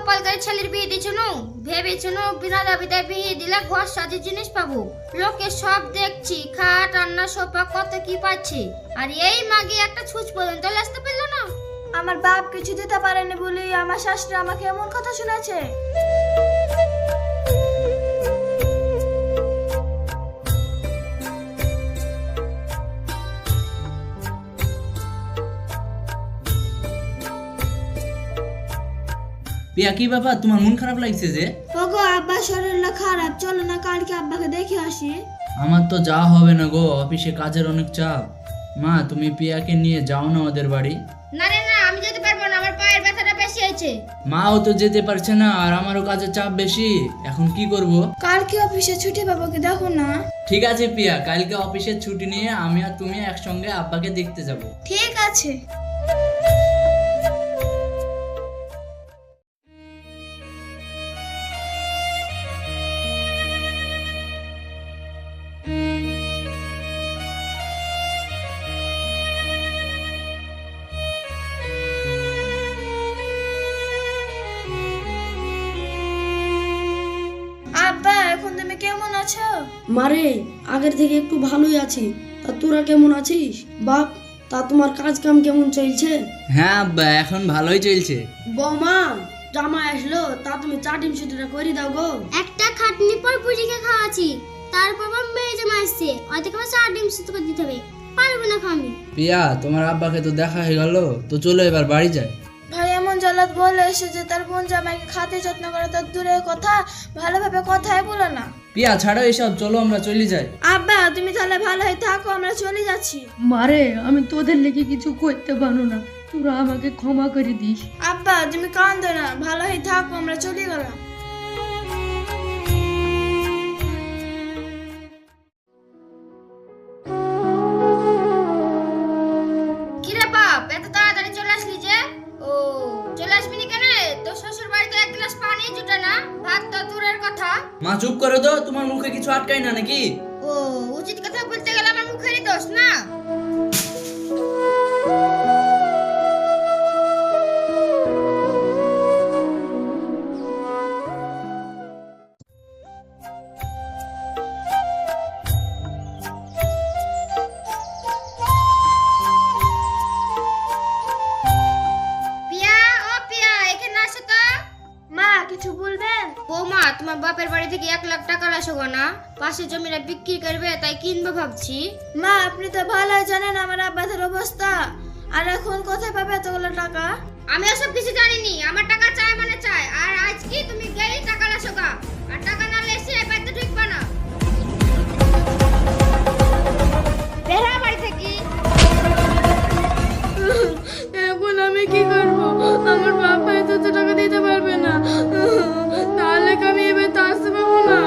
কপালকারী ছেলের বিয়ে দিয়েছ নো, ভেবেছ নো বিনা দাবিদায় বিয়ে দিলে ঘর সাজে জিনিস পাবো। লোকে সব দেখছি, খাট রান্না সোফা কত কি পাচ্ছে, আর এই মাগে একটা ছুঁচ পর্যন্ত আসতে পারলো না। আমার বাপ কিছু দিতে পারেনি বলি আমার শাশুড়ি আমাকে এমন কথা শুনেছে। পিয়া কি ব্যাপার, তোমার মন খারাপ লাগছে যে? ওগো আব্বা শরীরটা খারাপ, চলো না কালকে আব্বাকে দেখে আসি। আমার তো যাওয়া হবে না গো, অফিসে কাজের অনেক চাপ। মা তুমি পিয়াকে নিয়ে যাও না ওদের বাড়ি। না রে না, আমি যেতে পারবো না, আমার পায়ের ব্যথাটা বেশি আছে। মাও তো যেতে পারছে না, আর আমারও কাজের চাপ বেশি। এখন কি করব? কালকে অফিসে ছুটি পাবো কি দেখো না। ঠিক আছে পিয়া, কালকে অফিসের ছুটি নিয়ে আমি আর তুমি একসঙ্গে আব্বাকে দেখতে যাব। ঠিক আছে। আব্বা এখন তুমি কেমন আছো? মারে আগের থেকে একটু ভালোই আছি। তা তোরা কেমন আছিস বাপ? তা তোমার কাজ কাম কেমন চলছে? হ্যাঁ আব্বা, এখন ভালোই চলছে। বৌমা জামাই আসলো, তা তুমি চা ডিম সুটিটা করে দাও গো। একটা খাটনি পর বুড়িকে খাওয়াছি, তারপর মেয়ে জামা আসছে, ওদেরকে আবার 4 ডিম সুতো করে দিতে হবে, পারবো না আমি। পিয়া তোমার আব্বাকে তো দেখা হয়ে গেল, তো চলো এবার বাড়ি যাই। ভাই এমন জলাদ বলে এসেছে তার বোন জামাইকে খাতে যত্ন করে, তার দূরের কথা ভালোভাবে কথাই বলো না। পিয়া ছাড়ো এসব, চলো আমরা চলে যাই। আব্বা তুমি তাহলে ভালো হয়ে থাকো, আমরা চলে যাচ্ছি। মারে আমি তোদের লেগে কিছু করতে পারো না, তোরা আমাকে ক্ষমা করে দিস। আব্বা তুমি কাঁদো না, ভালো হয়ে থাকো, আমরা চলে গেলাম। কিরে বাপ, এত তাড়াতাড়ি চলে আসলি যে? ও চলে আসবি নি কেন? তোর শ্বশুর বাড়িতে 1 গ্লাস পানি জুটে না, ভাত তো দূরের কথা। মা চুপ করো তো, তোমার মুখে কিছু আটকায় না নাকি? ও উচিত কথা বলতে গেলে আমার মুখেরই দোষ না। পিয়া, ও পিয়া, এখানে আসো তো। মা কিছু বলবেন? বৌমা, তোমার বাপের বাড়ি থেকে 1 লাখ টাকা আসো না, পাশে জমিটা বিক্রি করবে, তাই কিনবো ভাবছি। মা আপনি তো ভালোই জানেন আমার আব্বাদের অবস্থা, আর এখন কোথায় পাবে এতগুলো টাকা? আমি ওসব কিছু জানিনি, আমার টাকা চাই মানে চাই, আর আজ কি তুমি গেলেই টাকা লাসো গা, আর টাকা না লেসে এই বাড়িতে ঢুকবা না। বের হ বাড়ি থেকে। এখন আমি কি করব? আমার বাবা এত টাকা দিতে পারবে না, তাহলে কি আমি এবার তো আসতে পারবো না।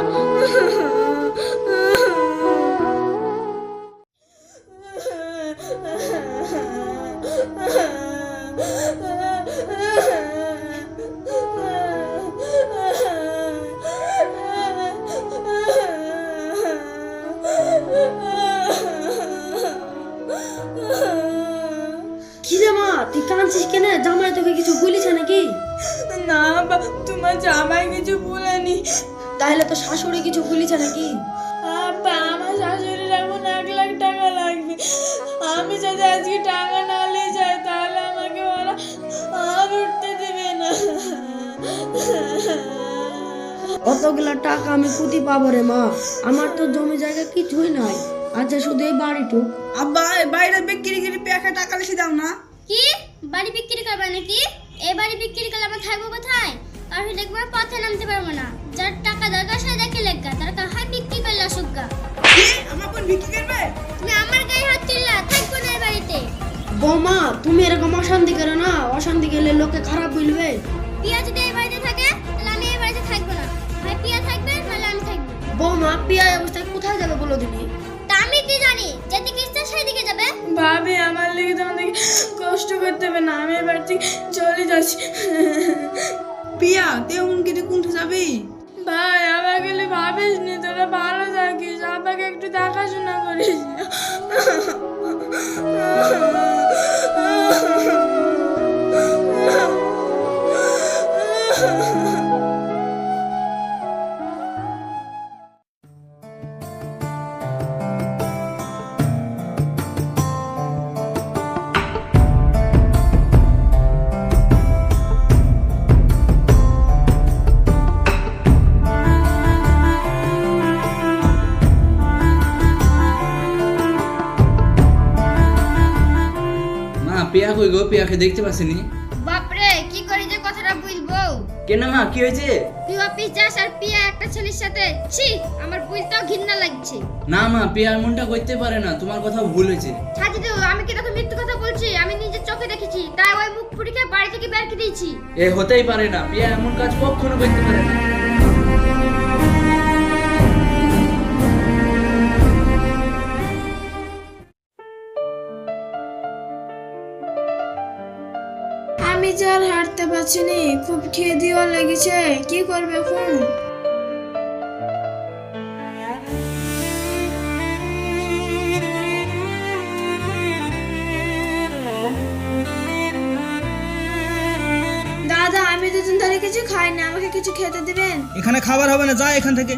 কি রে মা তুই কাঁদছিস কেন? জামাই তোকে কিছু বলিছে নাকি? না তোমার জামাই কিছু বলেনি। তাহলে তো শাশুড়ি কিছু বলিছে নাকি? আব্বা আমার শাশুড়ির এখন 1 লাখ টাকা লাগবে, আমি যদি আজকে টাকা না নিয়ে যাই তাহলে আমাকে ওরা আর উঠতে দেবে না। অতগুলা টাকা আমি কোথায় পাবো রে মা? আমার তো জমি জায়গা কিছুই নাই, আচ্ছা শুধু এই বাড়িটুক। আব্বা এই বাইরে বিক্রি করে পেয়াকে টাকা লিখে দাও না। কি বাড়ি বিক্রি করবে নাকি? এই বাড়ি বিক্রি করলে আমরা থাকবো কোথায়? আর দেখবো পথে নামতে পারবো না। যার টাকা দরকার সে দেখে লেগা, তার কাহাই বিক্রি করলে অসুখা। কি আমার বোন বিক্রি করবে? তুমি আমার গায়ে হাত তুললা, থাকবো না এই বাড়িতে। বৌমা তুমি এরকম অশান্তি করো না, অশান্তি গেলে লোকে খারাপ বলবে। পিয়া যদি এই বাড়িতে থাকে তাহলে আমি এই বাড়িতে থাকবো না, হয় পিয়া থাকবে নাহলে আমি থাকবো। বৌমা পিয়া এই অবস্থায় কোথায় যাবে বলো দিনি? তা আমি কি জানি, যেদিকে ইচ্ছা সেদিকে যাবে। ভাবি আমার লেগে তোমাদেরকে কষ্ট করতে হবে না, আমি এবার থেকে চলে যাচ্ছি। পিয়া তুই এমন কিছু কোনটা যাবি? ভাই আমার গেলে ভাবিস নি, তোরা ভালো থাকিস, আব্বাকে একটু দেখাশোনা করিস। পিয়া কই গো? পিয়াকে দেখতে পাচ্ছিনি। বাপরে কি করি যে কথাটা বলবো। কেন মা, কি হয়েছে? তুই অফিস যাস আর পিয়া একটা ছেলের সাথে, ছি আমার বলতেও ঘৃণা লাগছে। না মা, পিয়া এমনটা করতে পারে না, তোমার কথা ভুল হয়েছে। সাজিদু, আমি কি তোকে মিথ্যে কথা বলছি? আমি নিজের চোখে দেখেছি, তাই ওই মুখ পুরিকে বাড়ি থেকে বের করে দিয়েছি। এ হতেই পারে না, পিয়া এমন কাজ কখনো করতে পারে না। আমি যে আর হাঁটতে পারছি না, খুব খিদেও লেগেছে, কি করবে এখন? দাদা, আমি দুদিন ধরে কিছু খাই না, আমাকে কিছু খেতে দিবেন? এখানে খাবার হবে না, যা এখান থেকে।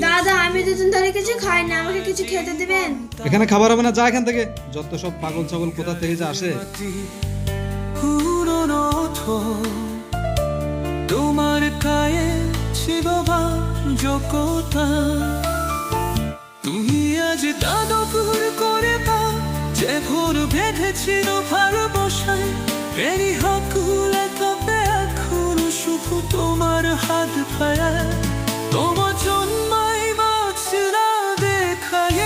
দাদা, আমি দুদিন ধরে কিছু খাই না, আমাকে কিছু খেতে দিবেন? এখানে খাবার হবে না, যা এখান থেকে। যত সব পাগল ছাগল কোথা থেকে যে আসে। তোমার গায়ে ছিল যোগ্যতা, তুমি আজ দাদপুর করে পা যে ভোর বেঁধেছিল ভালোবাসায়, এরই হাকুলে তবে এখন শুধু তোমার হাত পায়ে, তোমার জন্মাই মাছরা দেখায়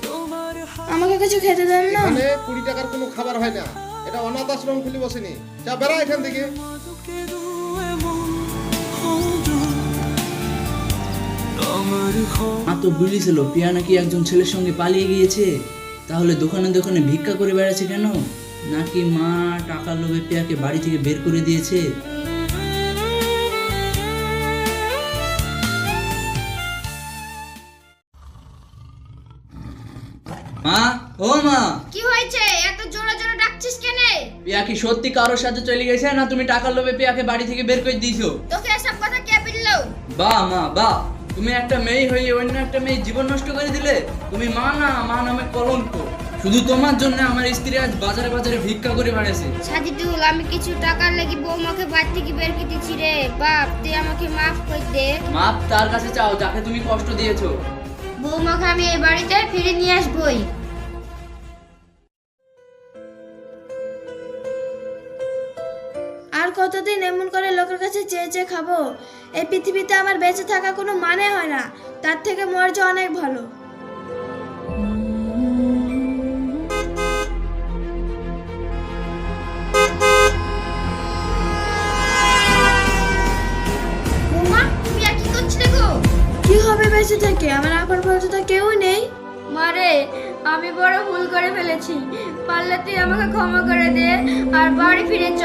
তোমার আমাকে কিছু খেতে দেন না? এখানে 20 টাকার কোনো খাবার হয় না, এটা অনাথ আশ্রম খুলে বসেনি। যা বেড়া এখান থেকে। মা তো বলেছিল পিয়া নাকি একজন ছেলের সঙ্গে পালিয়ে গিয়েছে, তাহলে দোকানে দোকানে ভিক্ষা করে বেড়াচ্ছে কেন? নাকি মা টাকার লোভে পিয়াকে বাড়ি থেকে বের করে দিয়েছে? মা, ও মা, কি হয়েছে? এত জোরে জোরে ডাকছিস কেন? পিয়া কি সত্যি কারোর সাথে চলে গেছে, না তুমি টাকার লোভে পিয়াকে বাড়ি থেকে বের করে দিয়েছো? তোকে এসব কথা কে বললো? বাহ মা বাহ, তুমি একটা মেয়ে হয়ে অন্য একটা মেয়ে জীবন নষ্ট করে দিলে। তুমি মা না, মা নামে কলঙ্ক। শুধু তোমার জন্য আমার স্ত্রী আজ বাজারে বাজারে ভিক্ষা করে বেড়াচ্ছে। সাজিদুল, আমি কিছু টাকার লাগি বৌমাকে বাড়ি থেকে বের করে দিচ্ছি রে বাপ, তুই আমাকে মাফ করে দে। মাপ তার কাছে চাও যাকে তুমি কষ্ট দিয়েছো। বৌমাকে আমি এই বাড়িতে ফিরে নিয়ে আসবই। আর কতদিন এমন করে লোকের কাছে চেয়ে চেয়ে খাবো? এই পৃথিবীতে আমার বেঁচে থাকা কোনো মানে হয় না, তার থেকে মরে যাওয়া অনেক ভালো। বৌমা, তুমি আর কি করছিলে গো? কি হবে বেঁচে থেকে? আমার আপন বলতে তো কেউ নেই। মারে, আমি বড় ভুল করে ফেলেছি, পারলে তুই আমাকে ক্ষমা করে দে আর বাড়ি ফিরে চ।